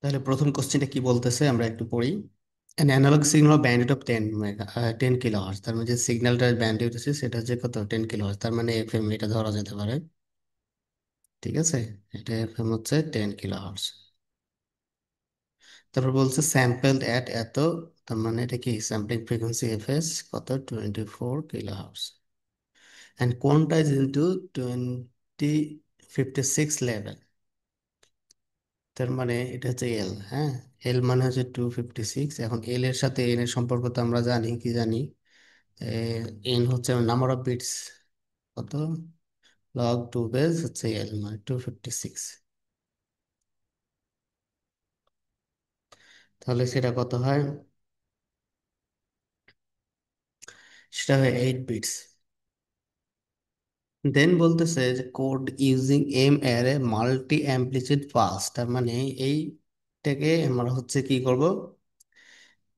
তাহলে প্রথম কোশ্চেনটা কি বলতেছে আমরা একটু পড়ি। An analog signal bandwidth of 10 10 kilohertz, তার মানে যে সিগন্যালটার ব্যান্ডউইথ আছে সেটা হচ্ছে কত, 10 কিলোহার্টজ, তার মানে এফএম এটা ধরা যেতে পারে। ঠিক আছে, এটা এফএম হচ্ছে 10 কিলোহার্টজ। তারপর বলছে স্যাম্পল অ্যাট এত, তার মানে এটা কি স্যাম্পলিং ফ্রিকোয়েন্সি এফএস কত, 24 kilohertz, and quantise into 2056 level. তার মানে এটা হচ্ছে এল, হ্যাঁ, এল মানে হচ্ছে 256। এখন এল এর সাথে এন এর সম্পর্ক তো আমরা জানি, কি জানি, এন হচ্ছে নাম্বার অফ বিটস, কত, লগ টু বেস হচ্ছে এল মানে 256। তাহলে সেটা কত হয়, সেটা হয় 8 বিটস। দেন বলতেছে যে code using M ary multi amplitude pulse, তার মানে এইটাকে আমরা হচ্ছে কি করব,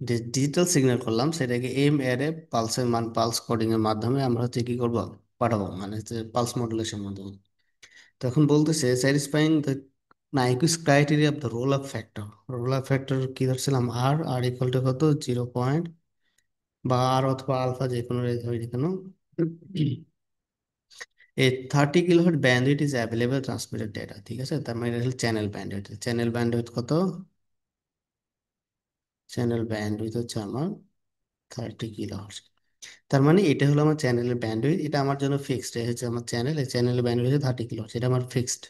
যে ডিজিটাল সিগন্যাল করলাম সেটাকে এম অ্যারে পালসের মান পালস কোডিং এর মাধ্যমে আমরা হচ্ছে কি করব, পাঠাবো, মানে হচ্ছে পালস মডুলেশন মাধ্যমে। তখন বলতেছে satisfying the Nyquist criteria of the roll off factor. Roll off factor কি ধরছিলাম, আর আর ইকুয়াল টু কত, 0 পয়েন্ট, বা আর অথবা আলফা যে কোনো ধরি না কেন। এই 30 kilohertz bandwidth is available transmitted data, ঠিক আছে, তার মানে এটা হলো চ্যানেল ব্যান্ডউইথ। চ্যানেল ব্যান্ডউইথ কত, চ্যানেল ব্যান্ডউইথ হচ্ছে আমার 30 কিলোহার্টজ। তার মানে এটা হলো আমার চ্যানেলের ব্যান্ডউইথ, এটা আমার জন্য ফিক্সড, এটা হচ্ছে আমার চ্যানেল, এই চ্যানেলের ব্যান্ডউইথ হচ্ছে 30 কিলোহার্টজ, এটা আমার ফিক্সড।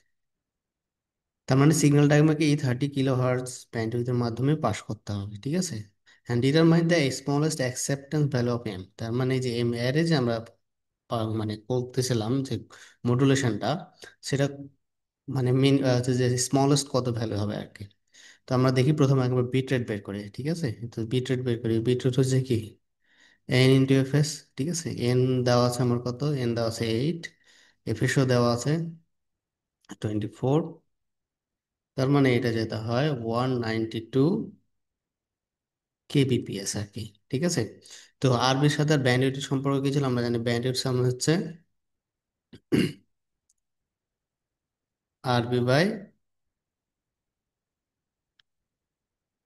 তার মানে সিগন্যালটা আমাকে এই 30 কিলোহার্টজ ব্যান্ডউইথের মাধ্যমে পাস করতে হবে, ঠিক আছে। And determine the smallest acceptance value of M, তার মানে যে এম এর যে আমরা মানে বলতেছিলাম যে মডুলেশনটা, সেটা মানে মিন যে স্মলেস্ট কত ভ্যালু হবে আর কি। তো আমরা দেখি প্রথমে একবার বিট রেট বের করি, ঠিক আছে। তো বিট রেট বের করি, বিট রেট হচ্ছে কি, এন ইন্টু এফ এস, ঠিক আছে। এন দেওয়া আছে আমার কত, এন দেওয়া আছে 8, এফএসও দেওয়া আছে 24, তার মানে এটা যেটা হয় 192 kbps আর কি, ঠিক আছে। তো আরবির সাথে ব্যান্ডউইথ সম্পর্কে কি ছিল আমরা জানি, ব্যান্ডউইথ সমান হচ্ছে আরবি বাই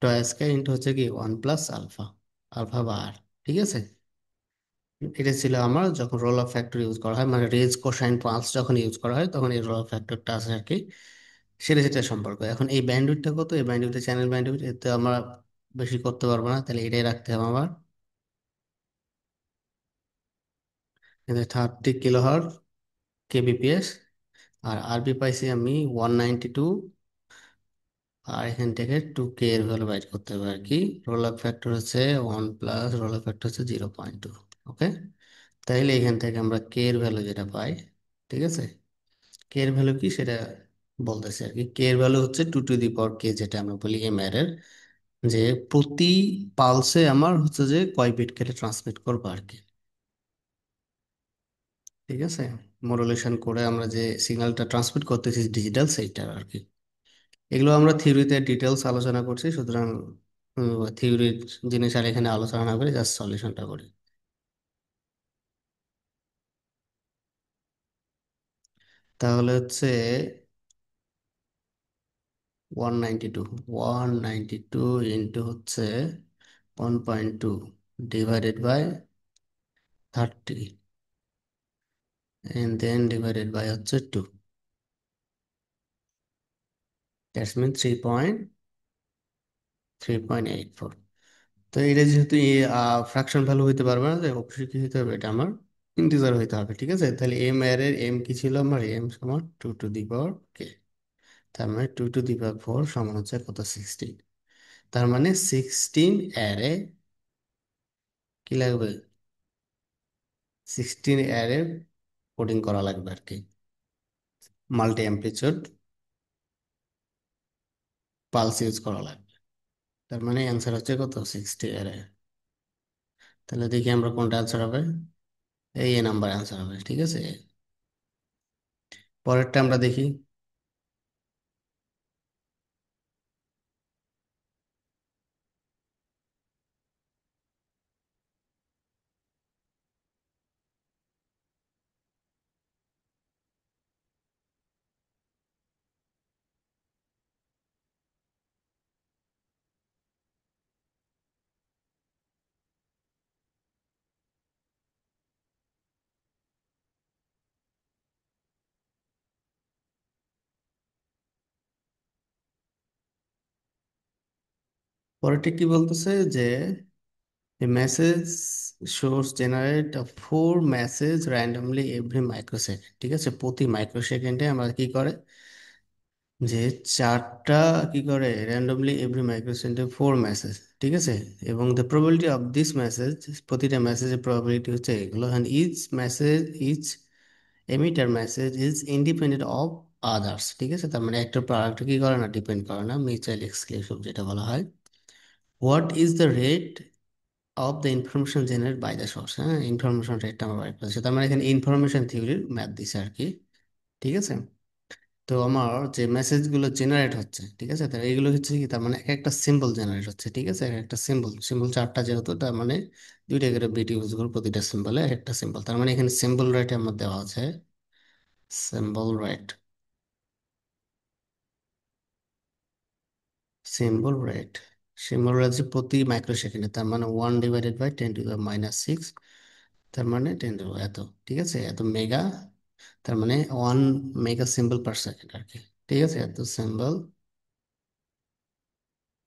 টয়েসকে ইন্টু হচ্ছে কি 1 প্লাস আলফা, আলফা বা আর, ঠিক আছে। এটা ছিল আমার যখন রোল অফ ফ্যাক্টর ইউজ করা হয়, মানে রেজ কোসাইন পালস যখন ইউজ করা হয় তখন এই রোল অফ ফ্যাক্টরটা আছে আর কি, সেটা সেটা সম্পর্ক। এখন এই ব্যান্ডউইথটা কত, এই ব্যান্ডউইথ চ্যানেল ব্যান্ডউইথ, এতে আমরা বেশি করতে পারবো না, তাহলে এটাই রাখতে হবে আমার। 30 কিলোহার্টজ কেবিপিএস, আর আরবি পাইছি আমি 192, আর এখান থেকে 2K এর ভ্যালু বাইর করতে হবে আর কি। রোল অফ ফ্যাক্টর হচ্ছে 1 প্লাস রোল অফ ফ্যাক্টর হচ্ছে 0.2। ওকে, তাইলে এখান থেকে আমরা কে এর ভ্যালু যেটা পাই, ঠিক আছে, কে এর ভ্যালু কি সেটা বলতেছে আর কি। কে এর ভ্যালু হচ্ছে 2 টু দি পাওয়ার কে, যেটা আমরা বলি এম এর, যে প্রতি পালসে আমার হচ্ছে যে কয় বিট কেটে ট্রান্সমিট করবো আর কি, ঠিক আছে। মডুলেশন করে আমরা যে সিগন্যালটা ট্রান্সমিট করতেছি ডিজিটাল, সেইটা আর কি। এগুলো আমরা থিওরিতে ডিটেলস আলোচনা করছি, সুতরাং থিওরির জিনিস আর এখানে আলোচনা না করে জাস্ট সলিউশনটা করি। তাহলে হচ্ছে 192, 192 ইন্টু হচ্ছে 1.2 divided by 30, and then divided by হচ্ছে 2, দ্যাটস মিন 3.84। তো এটা যেহেতু ফ্র্যাকশন ভ্যালু হইতে পারবে না, যে অবশ্যই কি হইতে হবে, এটা আমার ইন্টিজার হইতে হবে, ঠিক আছে। তাহলে এম এর এম কি ছিল, আমার এম সমান 2 টু দি পাওয়ার কে, তার মানে 2 টু দি পাওয়ার 4 সমান হচ্ছে কত, 16। তার মানে 16 অ্যারে কি লাগবে, 16 অ্যারে কোডিং করা লাগবে আর কি, মাল্টি অ্যামপ্লিচিউড পালস ইউজ করা লাগবে। তার মানে অ্যান্সার হচ্ছে কত, 60 অ্যারে। তাহলে দেখি আমরা কোনটা অ্যান্সার হবে, এই এ নাম্বার অ্যান্সার হবে, ঠিক আছে। পরেরটা আমরা দেখি। পরেরটি কি বলতেছে যে a message shows generate a four message randomly every microsecond। ঠিক আছে, প্রতি মাইক্রোসেকেন্ডে আমরা কি করে যে চারটা কি করে র্যান্ডমলি এভরি মাইক্রোসেকেন্ডে ফোর মেসেজ। ঠিক আছে, এবং the probability of this message, প্রতিটা মেসেজের প্রবাবিলিটি হচ্ছে এগুলো, and each emitter message is independent of others. ঠিক আছে, তার মানে একটা প্রোডাক্ট কি করে না, ডিপেন্ড করে না, মিউচুয়াল এক্সক্লুসিভ যেটা বলা হয়। What is the rate of the information generate by the source. হ্যাঁ, ইনফরমেশন রেটটা আমরা বাইর করছি, তার মানে এখানে ইনফরমেশন থিওরির ম্যাথ দিছে আর কি। ঠিক আছে, তো আমার যে মেসেজগুলো জেনারেট হচ্ছে, ঠিক আছে, তার এইগুলো হচ্ছে কি, তার মানে এক একটা সিম্বল জেনারেট হচ্ছে। ঠিক আছে, এক একটা সিম্বল, সিম্বল চারটা যেহেতু, তার মানে দুইটা করে বিট ইউজ করবো, প্রতিটা সিম্বলে এক একটা সিম্বল। তার মানে এখানে সিম্বল রাইট আমার দেওয়া আছে, symbol right, symbol rate, symbol rate যে প্রতি মাইক্রো সেকেন্ডে, তার মানে 1/10⁻⁶, তার মানে 10 এত। ঠিক আছে, এত মেগা, তার মানে 1 মেগা সিম্বল পার সেকেন্ড আর কি। ঠিক আছে, এত সিম্বল,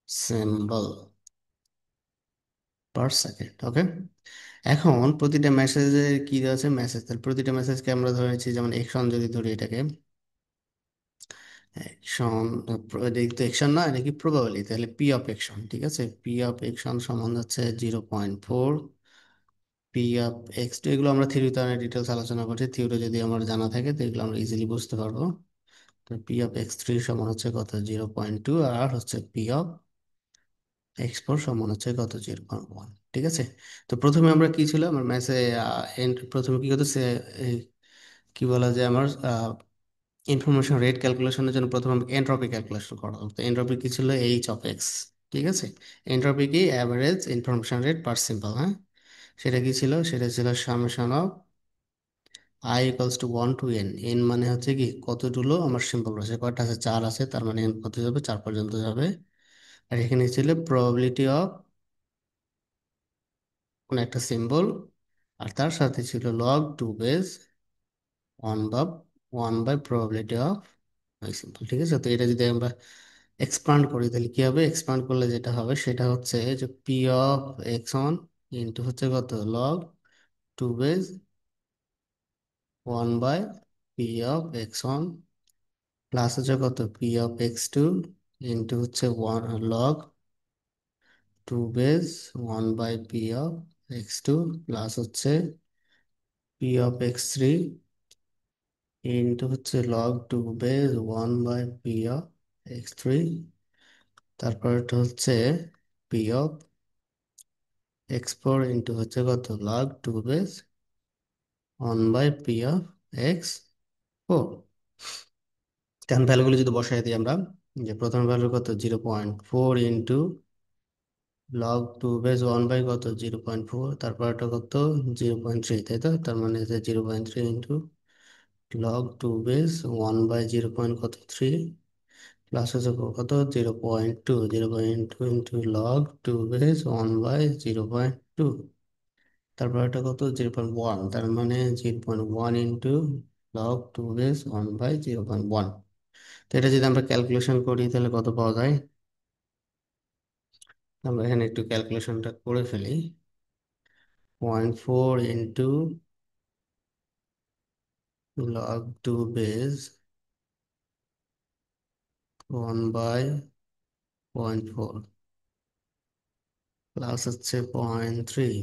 সিম্বল পার সেকেন্ড। ওকে, এখন প্রতিটা মেসেজে কি দেওয়া আছে, মেসেজ, তাহলে প্রতিটা মেসেজকে আমরা ধরেছি, যেমন একশন যদি ধরি এটাকে, একশন, তো একশন না, এটা কি প্রবাবিলি, তাহলে পি অফ একশন। ঠিক আছে, পি অফ একশন সমান হচ্ছে 0.4 পি অফ এক্স টু। এগুলো আমরা থিওরিতে অনেক ডিটেলস আলোচনা করছি, থিওরি যদি আমার জানা থাকে তো এগুলো আমরা ইজিলি বুঝতে পারবো। তো পি অফ এক্স 3 সমান হচ্ছে কত, 0.2, আর হচ্ছে পি অফ এক্স 4 সমান হচ্ছে কত, 0.1। ঠিক আছে, তো প্রথমে আমরা কি ছিল, আমার ম্যাথে প্রথমে কি করতেছে, কি বলা যায়, আমার ইনফরমেশন রেট ক্যালকুলেশনের জন্য প্রথমে আমাকে এন্ট্রপি ক্যালকুলেশন করা হতো। এন্ট্রপি কি ছিল, H(x)। ঠিক আছে, এন্ট্রপি কি, অ্যাভারেজ ইনফরমেশন রেট পার সিম্বল। হ্যাঁ, সেটা কি ছিল, সেটা ছিল summation of i = 1 to n। N মানে হচ্ছে কি, কতগুলো আমার সিম্বল রয়েছে, কয়টা আছে, চার আছে, তার মানে n কত যাবে, 4 পর্যন্ত যাবে। আর এখানে ছিল প্রবাবিলিটি অফ কোন একটা সিম্বল, আর তার সাথে ছিল log 2 base 1/1 by probability of ওই সিম্বল। ঠিক আছে, তো এটা যদি আমরা এক্সপান্ড করি তাহলে কি হবে, এক্সপান্ড করলে যেটা হবে সেটা হচ্ছে যে পি অফ x1 ইন্টু হচ্ছে কত, log 2 বেস 1/পি অফ x1 প্লাস হচ্ছে কত, পি অফ x2 ইন্টু হচ্ছে 1 log 2 বেস 1/পি অফ x2 প্লাস হচ্ছে পি অফ x3 ইন্টু হচ্ছে log 2 বেস 1/পি অফ x3। তারপর এটা হচ্ছে পি অফ x4 ইন্টু হচ্ছে কত, log 2 বেস 1/পি অফ x4। কারণ ভ্যালুগুলো যদি বসাই দিই আমরা, যে প্রথম ভ্যালু কত, 0.4 ইন্টু log 2 বেস 1 বাই কত, 0.4, তারপর এটা কত, 0.3, তাই তো, তার মানে 0.3 ইন্টু log 2 বেস 1/0. কত, 3, প্লাস হচ্ছে কত, 0.2, 0.2 ইন্টু log 2 বেস 1/0.2, তারপর এটা কত, 0.1, তার মানে 0.1 ইন্টু log 2 বেস 1/0.1। তো এটা যদি আমরা ক্যালকুলেশন করি তাহলে কত পাওয়া যায়, আমরা এখানে একটু ক্যালকুলেশনটা করে ফেলি। 0.4 ইন্টু log 2 বেস 1/0.4 প্লাস হচ্ছে 0.3,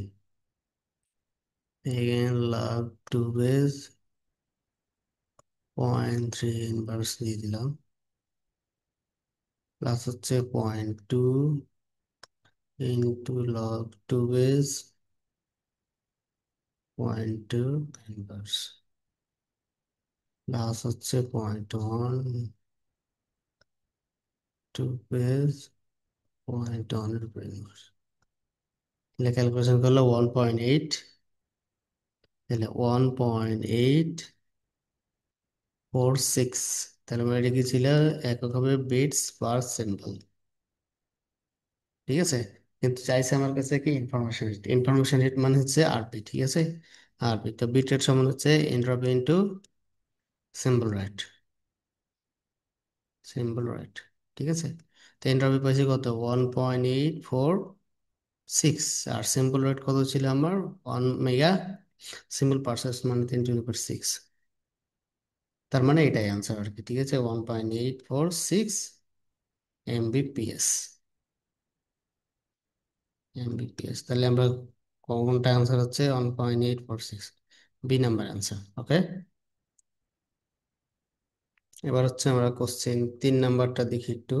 এগেন log 2 বেস 0.3 ইনভার্স দিয়ে দিলাম, প্লাস হচ্ছে 0.2 into log 2 base 0.2 inverse, plus হচ্ছে 0.1 2 বেস 0.1 এর উপর ইনভার্স। তাহলে ক্যালকুলেশন করলে 1.8, তাহলে 1.846, তাহলে আমরা এটা কি ছিল, একক হবে বিটস পার সিম্বল। ঠিক আছে, কিন্তু চাইছে আমার কাছে কি, ইনফরমেশন রেট, ইনফরমেশন রেট মানে হচ্ছে আরপি। ঠিক আছে, আরপি, তো বিট রেট সমান হচ্ছে entropy into symbol rate, symbol rate. ঠিক আছে, তো এন্ট্রপি পাইছি কত, 1.846। আর সিম্পল রেট কত ছিল আমার, 1 মেগা সিম্পল পার্সেস, মানে 10⁶। তার মানে এটাই অ্যান্সার আর কি, ঠিক আছে, 1.846 এমবিপিএস। এমবিপিএস, তাহলে আমরা কোনটা অ্যান্সার হচ্ছে 1.846, বি নাম্বার অ্যান্সার। ওকে, এবার হচ্ছে আমরা কোশ্চেন 3 নাম্বারটা দেখি একটু।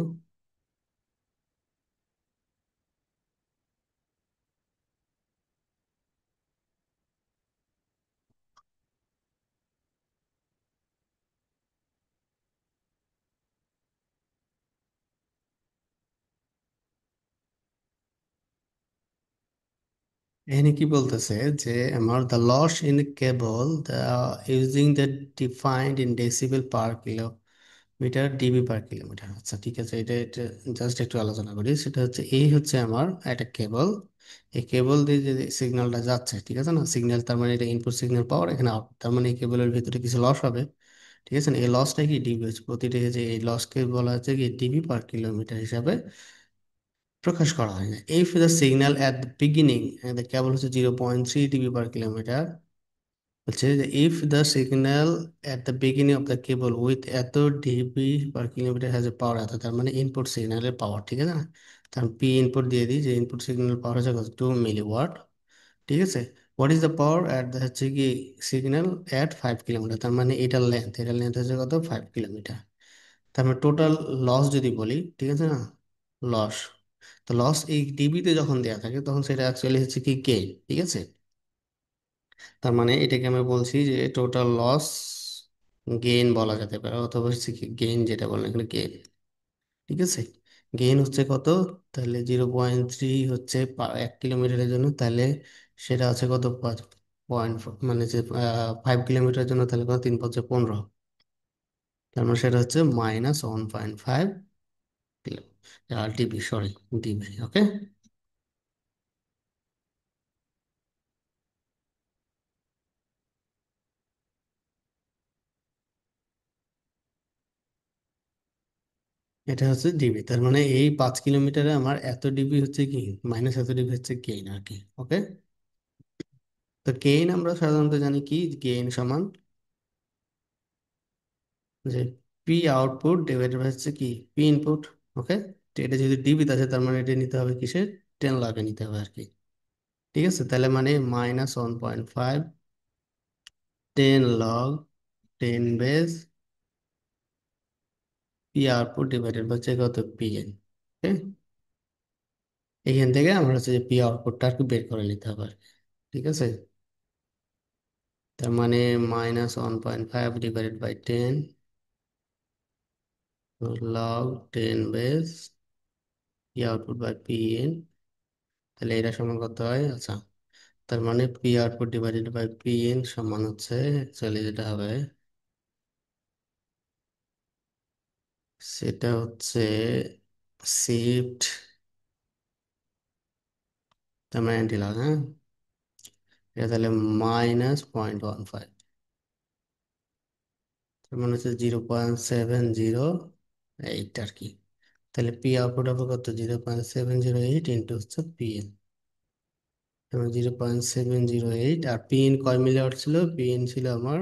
এখানে কি বলতেছে যে আমার the loss in cable the using the defined in decibel per kilometre, dB per kilometre. আচ্ছা ঠিক আছে, এটা এটা জাস্ট একটু আলোচনা করি। সেটা হচ্ছে, এই হচ্ছে আমার একটা কেবল, এই কেবল দিয়ে যে সিগন্যালটা যাচ্ছে, ঠিক আছে না, সিগন্যাল তার মানে এটা ইনপুট সিগন্যাল পাওয়ার, এখানে আউট, তার মানে এই কেবলের ভিতরে কিছু লস হবে, ঠিক আছে না। এই লসটা কি ডিবি হচ্ছে, প্রতিটা যে এই লসকে বলা হচ্ছে কি ডিবি পার কিলোমিটার হিসাবে প্রকাশ করা হয় না। If the signal at the beginning, cable হচ্ছে 0.3 ডিবি পার কিলোমিটার, হচ্ছে যে if the signal at the beginning of the cable with এত dB per kilometre has a power এত, তার মানে ইনপুট সিগন্যালের পাওয়ার, ঠিক আছে না। তার পি ইনপুট দিয়ে দিই, যে ইনপুট সিগন্যাল পাওয়ার হচ্ছে কত, 2 মিলিওয়াট, ঠিক আছে। What is the power at the হচ্ছে কি সিগন্যাল অ্যাট 5 কিলোমিটার, তার মানে এটার লেন্থ হচ্ছে কত, 5 কিলোমিটার। তার মানে টোটাল লস যদি বলি, ঠিক আছে না, লস, তো লস এই ডিবিতে যখন দেওয়া থাকে তখন সেটা অ্যাকচুয়ালি হচ্ছে কি গেইন, ঠিক আছে। তার মানে এটাকে আমরা বলছি যে টোটাল লস গেইন বলা যেতে পারে, অথবা হচ্ছে কি গেইন, যেটা বলেন এখানে গেইন, ঠিক আছে। গেইন হচ্ছে কত, তাহলে 0.3 হচ্ছে 1 কিলোমিটারের জন্য, তাহলে সেটা আছে কত, 5 পয়েন্ট, মানে যে 5 কিলোমিটারের জন্য, তাহলে কত, 3×5 = 15, তার মানে সেটা হচ্ছে -1.5 কিলো ডিবি, সরি, ডিবি। ওকে, এটা হচ্ছে ডিবি, তার মানে এই 5 কিলোমিটারে আমার এত ডিবি হচ্ছে কি, মাইনাস এত ডিবি হচ্ছে গেইন আর কি। ওকে, তো গেইন আমরা সাধারণত জানি কি, গেইন সমান যে পি আউটপুট ডিভাইডেড বাই হচ্ছে কি পি ইনপুট। ওকে, তো এটা যদি ডিবি আছে তার মানে এটা নিতে হবে কিসে, 10 লগে নিতে হবে আর কি, ঠিক আছে। তাহলে মানে -1.5, 10 log 10 base P output divided by হচ্ছে কত, পি এন। ওকে, এখান থেকে আমরা হচ্ছে যে পি আউটপুটটা আর কি বের করে নিতে হবে আর কি, ঠিক আছে। তার মানে -1.5 / 10 log 10 base P output by P N, তাহলে এটা সমান কত হয়, আচ্ছা, তার মানে P output divided by P N সমান হচ্ছে অ্যাকচুয়ালি যেটা হবে, সেটা হচ্ছে শিফট, তার মানে অ্যান্টি লগ, হ্যাঁ, এটা তাহলে -0.15, তার মানে হচ্ছে 0.708 আর কি। তাহলে পি আউটপুট হবে কত, 0.708 ইন্টু হচ্ছে পি এন, 0.708। আর পি এন কয় মিলিওয়াট ছিল, পি এন ছিল আমার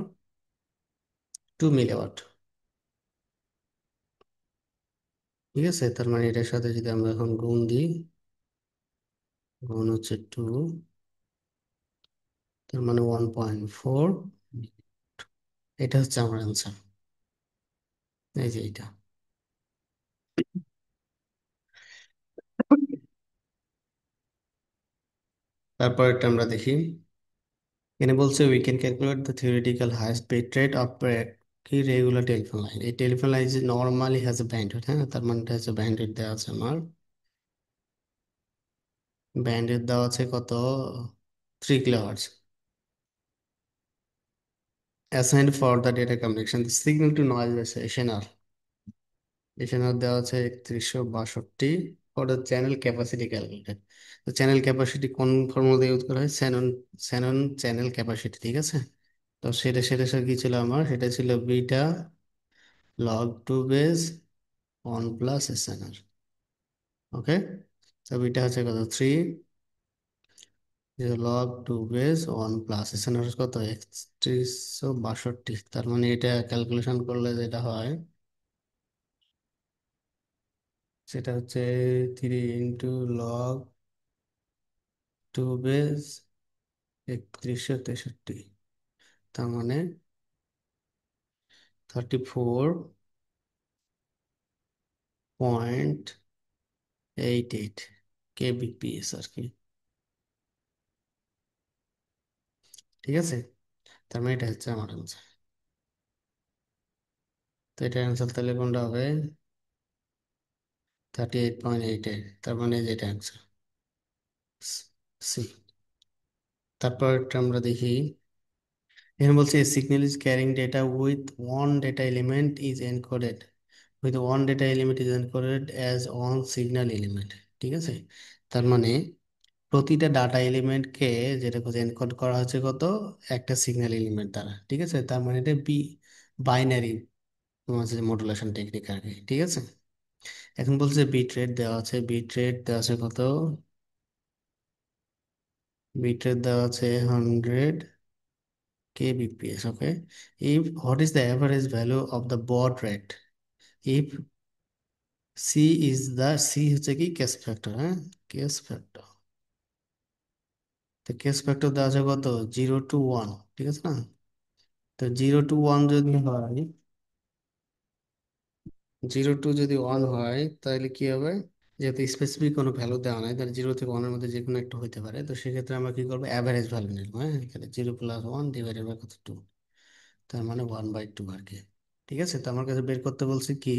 2 মিলিওয়াট, ঠিক আছে। তার মানে এটার সাথে যদি আমরা এখন গুণ দিই, গুণ হচ্ছে 2, তার মানে 1.4, এটা হচ্ছে আমার অ্যান্সার, এই যে এটা। তারপর একটা আমরা দেখি, এখানে বলছে we can calculate the theoretical highest bit rate of কি রেগুলার টেলিফোন লাইন। এই টেলিফোন লাইন যে নর্মালি হ্যাজ এ ব্যান্ডউইথ, হ্যাঁ, তার মানে এটা হচ্ছে ব্যান্ডউইথ দেওয়া আছে আমার, ব্যান্ডউইথ দেওয়া আছে কত, 3 kilohertz, assigned for the data communication signal two noise SNR, SNR দেওয়া আছে 3162 for the channel capacity calculated. তো চ্যানেল ক্যাপাসিটি কোন ফর্মুলা দিয়ে ইউজ করা হয়, স্যানন, স্যানন চ্যানেল ক্যাপাসিটি, ঠিক আছে। তো সেটা স্যার কি ছিল আমার, সেটা ছিল beta log 2 base 1 plus SNR, okay, তো বিটা হচ্ছে কত, 3, লগ 2 বেস 1 প্লাস এখানে হচ্ছে কত 3162। তার মানে এটা ক্যালকুলেশন করলে যেটা হয় সেটা হচ্ছে 3 × log 2 বেস 3163। তার মানে 34.88 kbps আর কি। ঠিক আছে, তার মানে এটা হচ্ছে আমার অ্যান্সার। তো এটা অ্যান্সার তাহলে কোনটা হবে? 38.88, তার মানে যেটা অ্যান্সার সি। তারপর একটা আমরা দেখি, এখানে বলছে signal is carrying data with one data element is encoded with one data element is encoded as one signal element. ঠিক আছে, তার মানে প্রতিটা ডাটা এলিমেন্টকে যেটা হচ্ছে এনকোড করা হচ্ছে কত, একটা সিগন্যাল এলিমেন্ট দ্বারা। ঠিক আছে, তার মানে এটা বাইনারি মডুলেশন টেকনিক আর কি। ঠিক আছে, এখন বলছে বিট রেট দেওয়া আছে, বিট রেট দেওয়া আছে কত, বিট রেট দেওয়া আছে 100 kbps। Okay, if what is the average value of the baud rate if c is the c হচ্ছে কি কেস ফ্যাক্টর, হ্যাঁ কেস ফ্যাক্টর। তো কেস ফ্যাক্টর দেওয়া আছে কত, 0 to 1। ঠিক আছে না, তো 0 to 1 যদি হয়, 0 to 1 হয় তাহলে কি হবে, যেহেতু স্পেসিফিক কোনো ভ্যালু দেওয়া নাই, তাহলে 0 থেকে 1-এর মধ্যে যে কোনো একটা হতে পারে। তো সেক্ষেত্রে আমরা কি করবো, অ্যাভারেজ ভ্যালু নেবো। হ্যাঁ, এখানে 0 + 1 ডিভাইডেড বাই কত, 2, তার মানে 1/2 আর কি। ঠিক আছে, তো আমার কাছে বের করতে বলছি কি,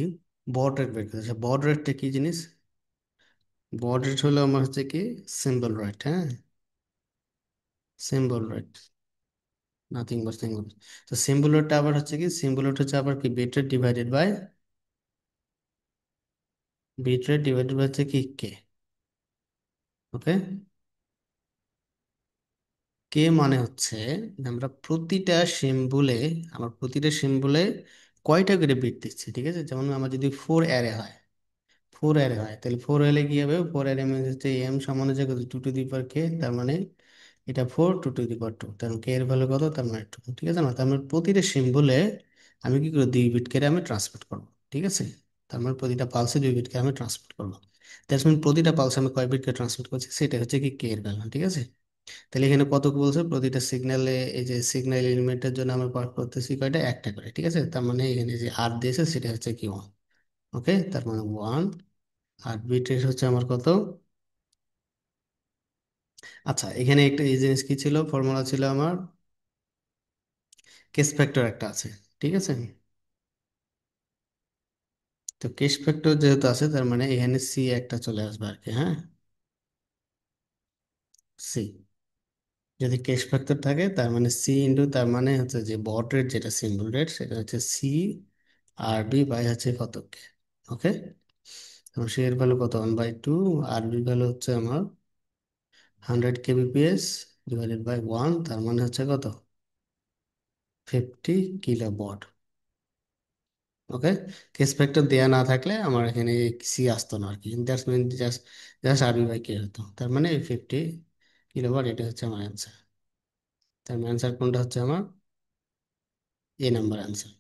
বড রেট বের করতে। বড রেটটা কি জিনিস? বড রেট হলো আমার হচ্ছে কি সিম্বল রেট। হ্যাঁ, symbol rate, nothing but symbol. তো সিম্বল রেটটা আবার হচ্ছে কি, সিম্বল রেট হচ্ছে আবার কি bit rate divided by, bit rate divided by হচ্ছে কি কে। ওকে, কে মানে হচ্ছে যে আমরা প্রতিটা সিম্বলে, আমার প্রতিটা সিম্বলে কয়টা করে বিট দিচ্ছি। ঠিক আছে, যেমন আমার যদি 4 অ্যারে হয়, 4 অ্যারে হয় তাহলে 4 অ্যারে কি হবে, 4 অ্যারে মানে হচ্ছে এম সমান হচ্ছে কত, 2 টু দি পাওয়ার কে। তার মানে এটা 4 2 টু দি পাওয়ার 2, তার কে এর ভ্যালু কত, তার মানে 2। ঠিক আছে না, তার মানে প্রতিটা সিম্বলে আমি কি করবো, 2 বিট করে আমি ট্রান্সমিট করবো। ঠিক আছে, তার মানে প্রতিটা পালসে 2 বিট করে আমি ট্রান্সমিট করবো। দ্যাটস মিন প্রতিটা পালসে আমি কয় বিট করে ট্রান্সমিট করছি, সেটা হচ্ছে কি কে এর ভ্যালু। ঠিক আছে, তাহলে এখানে কত বলছে, প্রতিটা সিগন্যালে, এই যে সিগন্যাল এলিমেন্টের জন্য আমরা পাস করতেছি কয়টা, একটা করে। ঠিক আছে, তার মানে এখানে যে আর দিয়েছে সেটা হচ্ছে কি 1। ওকে, তার মানে 1। আর বিট রেট হচ্ছে আমার কত, আচ্ছা এখানে একটা এই জিনিস কি ছিল, ফর্মুলা ছিল আমার, কেস ফ্যাক্টর একটা আছে। ঠিক আছে, তো কেস ফ্যাক্টর যেহেতু আছে তার মানে এখানে সি একটা চলে আসবে আর কি। হ্যাঁ, সি, যদি কেস ফ্যাক্টর থাকে তার মানে সি ইন্টু, তার মানে হচ্ছে যে বট রেট যেটা সিম্বল রেট সেটা হচ্ছে সি আর বি বাই হচ্ছে কত কে। ওকে, সি এর ভ্যালু কত, 1/2, আর বি ভ্যালু হচ্ছে আমার 100 kbps ডিভাইডেড বাই 1, তার মানে হচ্ছে কত, 50 কিলোওয়াট। ওকে, কেস ফ্যাক্টর দেয়া না থাকলে আমার এখানে সি আসতো না আর কি, দ্যাটস মিন জাস্ট জাস্ট আরবি বাই কে হতো। তার মানে 50 কিলোওয়াট, এটা হচ্ছে আমার অ্যান্সার। তার মানে অ্যান্সার কোনটা হচ্ছে আমার, এ নাম্বার অ্যান্সার।